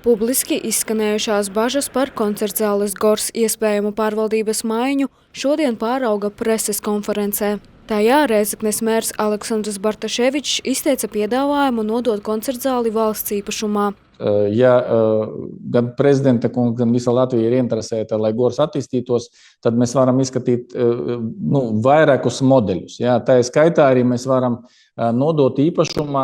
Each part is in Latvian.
Publiski izskanējušās bažas par koncertzāles Gors iespējamu pārvaldības maiņu šodien pārauga preses konferencē. Tajā Rēzeknes mērs Aleksandrs Bartaševičs izteica piedāvājumu nodot koncertzāli valsts īpašumā. Ja gan prezidenta kungs, gan visa Latvija ir interesēta, lai Gors attīstītos, tad mēs varam izskatīt vairākus modeļus. Ja, tā skaitā arī mēs varam nodot īpašumā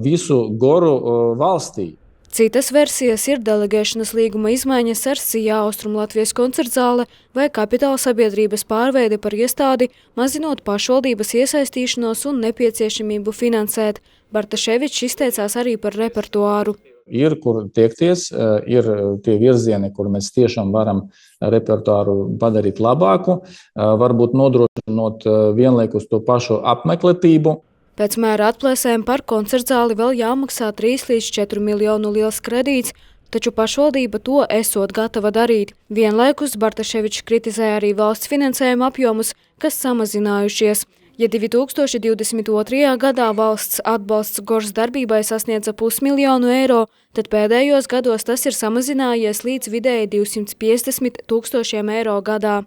visu Goru valstī. Citas versijas ir delegēšanas līguma izmaiņas ar SIA Austrumlatvijas koncertzāle vai kapitāla sabiedrības pārveide par iestādi, mazinot pašvaldības iesaistīšanos un nepieciešamību finansēt. Bartaševičs izteicās arī par repertuāru. Ir, kur tiekties, ir tie virzieni, kur mēs tiešām varam repertuāru padarīt labāku, varbūt nodrošinot vienlaikus to pašu apmeklētību. Pēc mēra atplēsēm par koncertzāli vēl jāmaksā 3 līdz 4 miljonu liels kredīts, taču pašvaldība to esot gatava darīt. Vienlaikus Bartaševičs kritizēja arī valsts finansējuma apjomus, kas samazinājušies. Ja 2022. gadā valsts atbalsts Gors darbībai sasniedza 500 000 eiro, tad pēdējos gados tas ir samazinājies līdz vidēji 250 000 eiro gadā.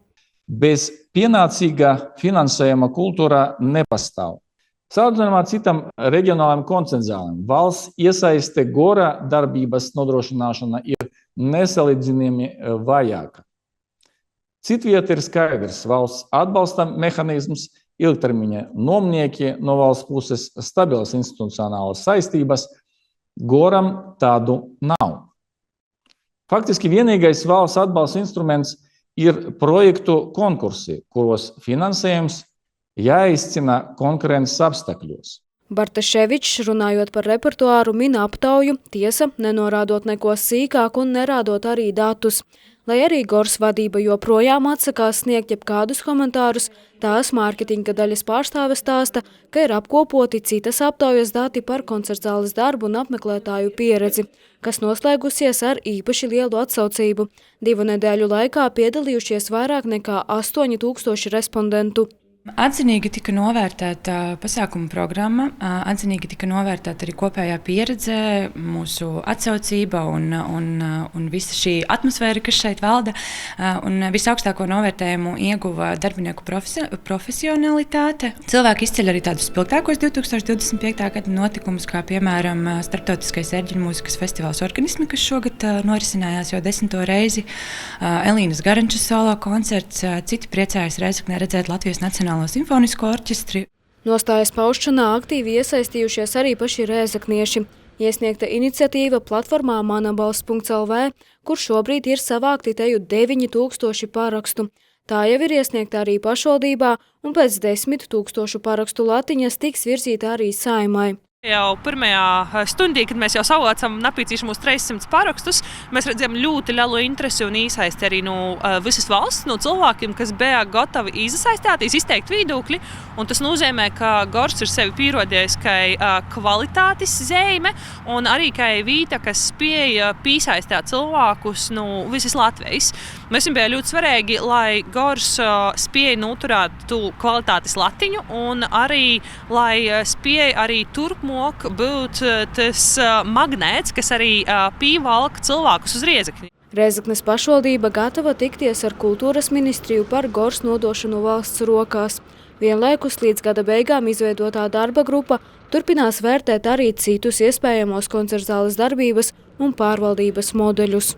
Bez pienācīga finansējuma kultūrā nepastāv. Salīdzinājumā citam reģionālajiem koncertzālēm valsts iesaiste Gora darbības nodrošināšana ir nesalīdzinājumi vajāka. Citvieta ir skaidrs valsts atbalsta mehānisms, ilgtermiņa nomnieki no valsts puses, stabilas institucionālas saistības. Goram tādu nav. Faktiski vienīgais valsts atbalsta instruments ir projektu konkursi, kuros finansējums jāizcina konkurences apstākļos. Bartaševičs, runājot par repertuāru, min aptauju, tiesa, nenorādot neko sīkāk un nerādot arī datus. Lai arī Gors vadība joprojām atsakās sniegt jebkādus komentārus, tās mārketinga daļas pārstāve stāsta, ka ir apkopoti citas aptaujas dati par koncertzāles darbu un apmeklētāju pieredzi, kas noslēgusies ar īpaši lielu atsaucību. 2 nedēļu laikā piedalījušies vairāk nekā 8000 respondentu. Atzinīgi tika novērtēta pasākuma programma, atzinīgi tika novērtēta arī kopējā pieredze, mūsu atsaucība un visa šī atmosfēra, kas šeit valda. Un visaugstāko novērtējumu ieguva darbinieku profesionalitāte. Cilvēki izceļ arī tādus spilgtākos 2025. gada notikumus, kā piemēram Starptautiskais ērģeļu mūzikas festivāls Organismi, kas šogad norisinājās jau 10. reizi, Elīnas Garančas solo koncerts, citi priecājas Rēzeknē redzēt Latvijas Nacionālo simfonisko orķestri. Nostājas paušanā aktīvi iesaistījušies arī paši rēzeknieši. Iesniegta iniciatīva platformā manabalss.lv, kur šobrīd ir savākti teju 9000 parakstu. Tā jau ir iesniegta arī pašvaldībā, un pēc 10 000 parakstu latiņas tiks virzīta arī Saeimai. Jau pirmajā stundī, kad mēs jau savācām napīcīšu mūsu 300 parakstus, mēs redzējām ļoti lielu interesi un īsaisti arī no visas valsts, no cilvēkiem, kas bija gatavi izasaistīties, izteikt viedokļi. Un tas nozīmē, ka Gors ir sevi pierādījis kā kvalitātes zīme un arī kā vieta, kas spēja piesaistīt cilvēkus no visas Latvijas. Mēs bija ļoti svarīgi, lai Gors spēja noturēt tu kvalitātes latiņu un arī, lai spēja arī turpmāk būt tas magnēts, kas arī pievalk cilvēkus uz Rēzekni. Rēzeknes pašvaldība gatava tikties ar kultūras ministriju par Gors nodošanu valsts rokās. Vienlaikus līdz gada beigām izveidotā darba grupa turpinās vērtēt arī citus iespējamos koncertzāles darbības un pārvaldības modeļus.